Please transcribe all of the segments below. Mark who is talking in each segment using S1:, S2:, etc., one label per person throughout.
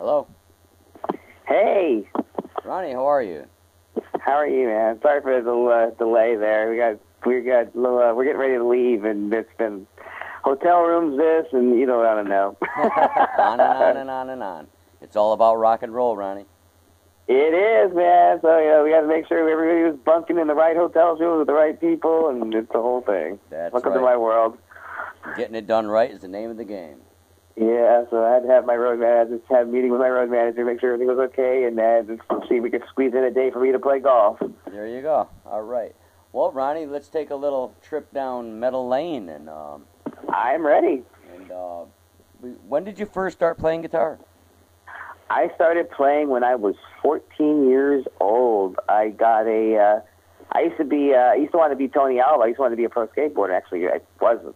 S1: Hello.
S2: Hey,
S1: Ronnie, how are you?
S2: how are you, man? Sorry for the little delay there. We're getting ready to leave, and it's been hotel rooms, this, and you don't want to know.
S1: On and on and on and on. It's all about rock and roll, Ronnie.
S2: It is, man. So we got to make sure everybody was bunking in the right hotel rooms with the right people, and it's the whole thing.
S1: That's
S2: Welcome
S1: right.
S2: to my world.
S1: Getting it done right is the name of the game.
S2: Yeah, so I had to have my road manager, just have a meeting with my road manager, make sure everything was okay, and just see if we could squeeze in a day for me to play golf.
S1: There you go. All right. Well, Ronnie, let's take a little trip down Meadow Lane. And
S2: I'm ready.
S1: When did you first start playing guitar?
S2: I started playing when I was 14 years old. I got I used to want to be Tony Alva. I used to want to be a pro skateboarder. Actually, I was a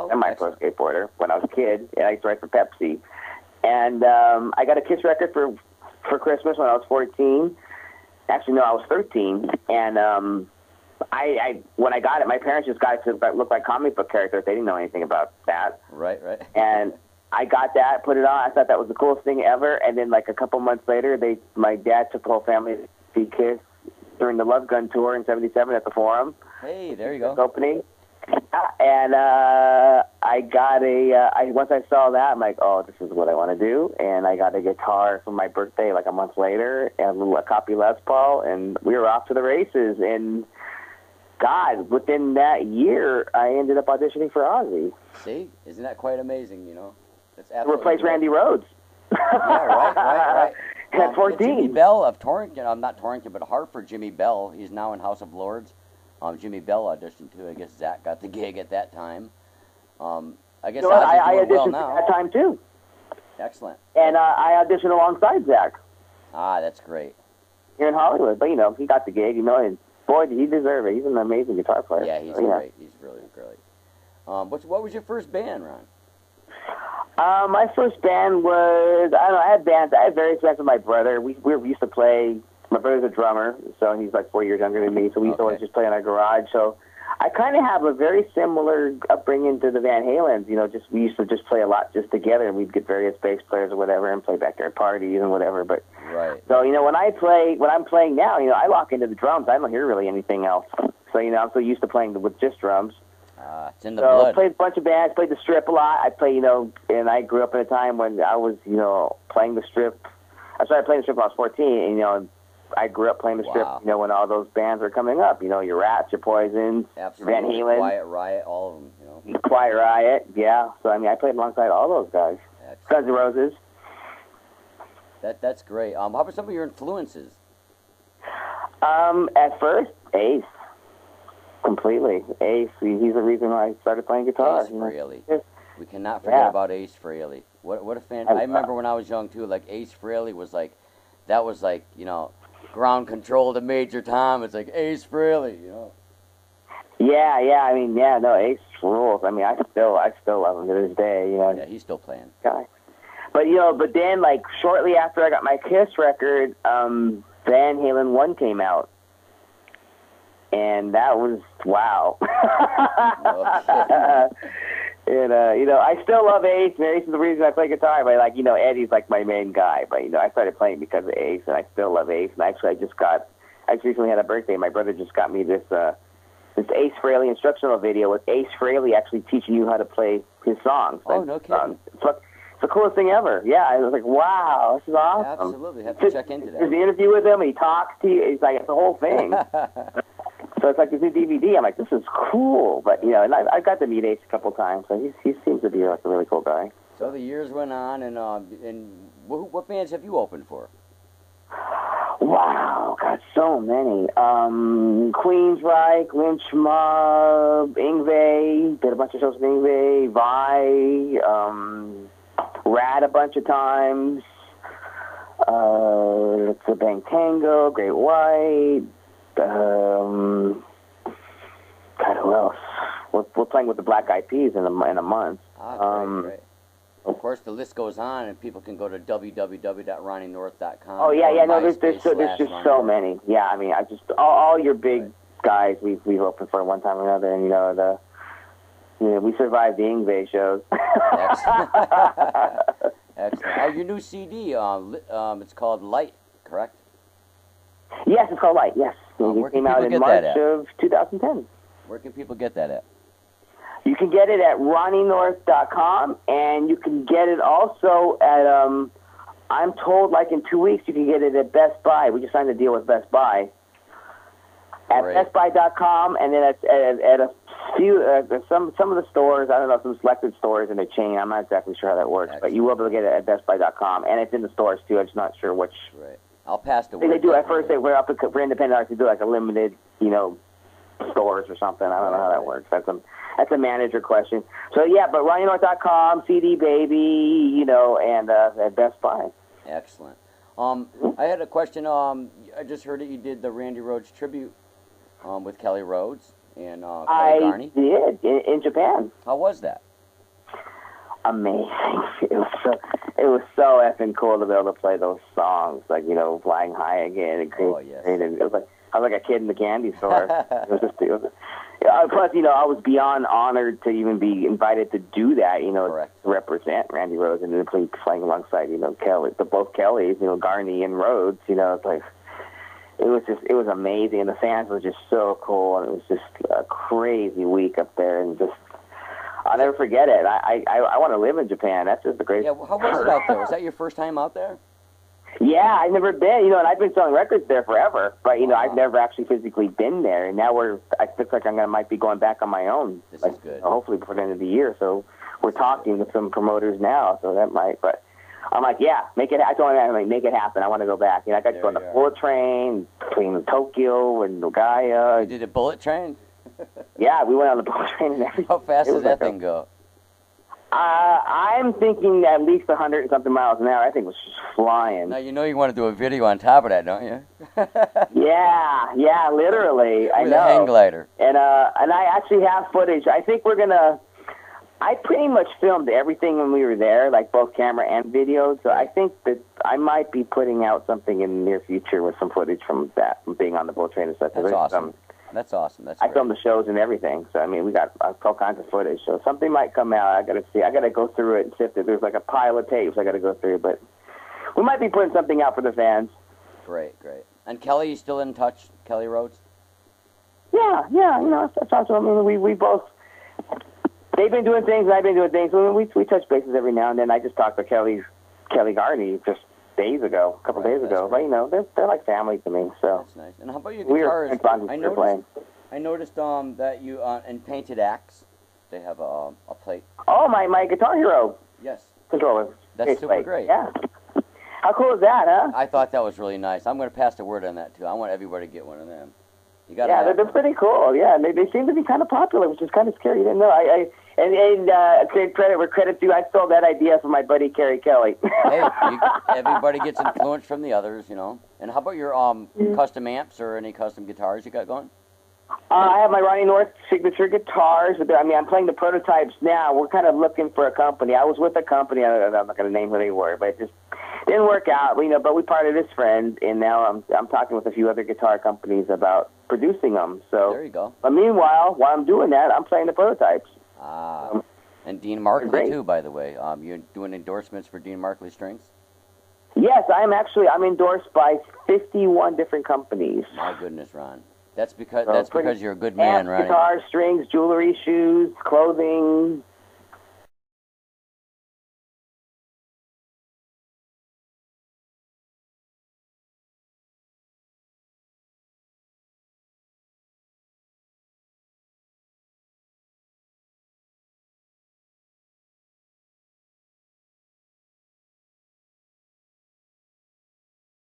S2: semi-pro skateboarder when I was a kid, and I used to write for Pepsi. And I got a Kiss record for Christmas when I was 14. Actually, no, I was 13. And I when I got it, my parents just got it to look like comic book characters. They didn't know anything about that.
S1: Right.
S2: And I got that, put it on. I thought that was the coolest thing ever. And then, like a couple months later, my dad took the whole family to see Kiss during the Love Gun tour in '77 at the Forum.
S1: Hey, there you go.
S2: Opening. And I got once I saw that, I'm like, oh, this is what I want to do. And I got a guitar for my birthday like a month later, and a copy Les Paul, and we were off to the races. And God, within that year, I ended up auditioning for Ozzy.
S1: See? Isn't that quite amazing, you know? That's
S2: To replace Randy Rhoads.
S1: Yeah, right.
S2: At 14.
S1: Jimmy Bell of Torrington, not Torrington, but Hartford, Jimmy Bell, he's now in House of Lords. Jimmy Bell auditioned too. I guess Zach got the gig at that time. I guess
S2: I
S1: Ozzy's doing well
S2: auditioned
S1: now.
S2: at that time too.
S1: Excellent.
S2: And I auditioned alongside Zach
S1: Ah, that's great.
S2: here in Hollywood. But he got the gig. And boy, did he deserve it. He's an amazing guitar player.
S1: Yeah, he's great. He's really great. What was your first band, Ron?
S2: My first band was, I had bands. I had various bands with my brother. We used to play. My brother's a drummer, so he's like 4 years younger than me, so we used to always just play in our garage. So I kind of have a very similar upbringing to the Van Halens. We used to just play a lot just together, and we'd get various bass players or whatever and play backyard parties and whatever. But
S1: right.
S2: So when I'm playing now, I lock into the drums. I don't hear really anything else. So I'm so used to playing with just drums.
S1: It's in the blood.
S2: I played a bunch of bands, played the Strip a lot. I play, and I grew up in a time when I was, playing the Strip. I started playing the Strip when I was 14, and, I grew up playing the Strip, when all those bands were coming up. Your Rats, your Poisons,
S1: absolutely.
S2: Van Halen.
S1: Quiet Riot, all of them,
S2: Quiet Riot, yeah. So, I played alongside all those guys. Guns N' Roses.
S1: That's great. How about some of your influences?
S2: At first, Ace. Completely. Ace, he's the reason why I started playing guitar.
S1: Ace Frehley. We cannot forget about Ace Frehley. What a fan. I remember when I was young, too, like Ace Frehley was like, that was like, ground control to Major Tom. It's like Ace Frehley,
S2: Yeah, no, Ace rules. I still love him to this day,
S1: Yeah, he's still playing.
S2: Guy. But then, like, shortly after I got my Kiss record, Van Halen 1 came out. And that was, wow. And, I still love Ace, and Ace is the reason I play guitar. But, Eddie's, like, my main guy. But, I started playing because of Ace, and I still love Ace. And actually, I just recently had a birthday. My brother just got me this Ace Frehley instructional video with Ace Frehley actually teaching you how to play his songs.
S1: Oh, no kidding.
S2: It's the coolest thing ever. Yeah, I was like, wow, this is awesome.
S1: Absolutely. Have to check into that.
S2: There's the interview with him, and he talks to you. It's like, it's the whole thing. So it's like this new DVD. I'm like, this is cool. But, and I got to meet Ace a couple times, so he seems to be like a really cool guy.
S1: So the years went on, and what bands have you opened for?
S2: Wow, got so many. Queensryche, Lynch Mob, Yngwie, did a bunch of shows with Yngwie, Vi, Rat a bunch of times, The Bang Tango, Great White, God, who else? We're playing with the Black Eyed Peas in a month.
S1: Great. Of course, the list goes on, and people can go to www.ronnynorth.com.
S2: Oh yeah, no, there's just so many. Yeah, all your big guys we've opened for one time or another, and we survived the Yngwie shows.
S1: Excellent. Oh, your new CD, it's called Light, correct?
S2: Yes, it's called Light, yes.
S1: Where
S2: It
S1: can
S2: came out
S1: people
S2: in
S1: get that
S2: March
S1: at?
S2: of 2010.
S1: Where can people get that at?
S2: You can get it at ronnynorth.com, and you can get it also at, I'm told like in 2 weeks you can get it at Best Buy. We just signed a deal with Best Buy. At bestbuy.com, and then at a few, some of the stores, I don't know, some selected stores in the chain. I'm not exactly sure how that works, but you will be able to get it at bestbuy.com, and it's in the stores too. I'm just not sure which.
S1: Right. I'll pass the word.
S2: They do at first. They were up for independent artists. They do like a limited, stores or something. I don't know how that works. That's a manager question. So yeah, but RonnyNorth.com, CD Baby, and at Best Buy.
S1: Excellent. I had a question. I just heard that you did the Randy Rhoads tribute with Kelly Rhodes and Kelly Garney.
S2: I did in Japan.
S1: How was that?
S2: Amazing. It was so effing cool to be able to play those songs, like Flying High Again and Great.
S1: Oh, yes.
S2: And it was like I was like a kid in the candy store. Plus, I was beyond honored to even be invited to do that.
S1: Correct.
S2: To represent Randy Rhoads and then playing alongside Kelly, both Kellys, Garney and Rhodes. It's like it was amazing, and the fans were just so cool, and it was just a crazy week up there, and just. I'll never forget it. I want to live in Japan. That's just the greatest.
S1: Yeah, how was it out there? Was that your first time out there?
S2: Yeah, I've never been. And I've been selling records there forever, but I've never actually physically been there. And now I looks like might be going back on my own.
S1: This is good.
S2: Hopefully before the end of the year. So we're talking with some promoters now. So that might. But I'm like, yeah, make it. I told him, like, make it happen. I want to go back. I got to go on the bullet train between Tokyo and Nagaya.
S1: You did a bullet train?
S2: Yeah, we went on the bullet train and everything.
S1: How fast does that thing go?
S2: I'm thinking at least 100 and something miles an hour. I think it was just flying.
S1: Now, you want to do a video on top of that, don't you?
S2: yeah, literally.
S1: With
S2: I know.
S1: A hang glider.
S2: And I actually have footage. I think I pretty much filmed everything when we were there, like both camera and video. So I think that I might be putting out something in the near future with some footage from that, from being on the bullet train and stuff.
S1: That's awesome. That's awesome. That's
S2: I
S1: great.
S2: filmed the shows and everything, so we got all kinds of footage. So something might come out. I got to see. I got to go through it and sift it. There's like a pile of tapes I got to go through, but we might be putting something out for the fans.
S1: Great. And Kelly, you still in touch? Kelly Rhodes?
S2: Yeah. That's awesome. We both. They've been doing things, and I've been doing things. We touch bases every now and then. I just talked to Kelly Garney just a couple days ago.
S1: Right.
S2: But they're like family to me. So
S1: that's nice. And how about your guitars? I noticed that you in Painted Axe, they have a plate.
S2: Oh, my Guitar Hero.
S1: Yes.
S2: Controller.
S1: That's super great.
S2: Yeah. How cool is that, huh?
S1: I thought that was really nice. I'm going to pass the word on that too. I want everybody to get one of them.
S2: They're pretty cool. Yeah, they seem to be kind of popular, which is kind of scary. You didn't know. Credit where credit's due. I stole that idea from my buddy Kerry Kelly.
S1: Hey, everybody gets influence from the others, And how about your custom amps or any custom guitars you got going?
S2: I have my Ronny North signature guitars. But I'm playing the prototypes now. We're kind of looking for a company. I was with a company. I'm not going to name who they were, but it just didn't work out. But we parted as friends, and now I'm talking with a few other guitar companies about producing them. So
S1: there you go.
S2: But meanwhile, while I'm doing that, I'm playing the prototypes.
S1: And Dean Markley too, by the way. You're doing endorsements for Dean Markley strings?
S2: Yes, I'm endorsed by 51 different companies.
S1: My goodness, Ron. That's because you're a good man,
S2: amps,
S1: Ronnie.
S2: Guitars, strings, jewelry, shoes, clothing,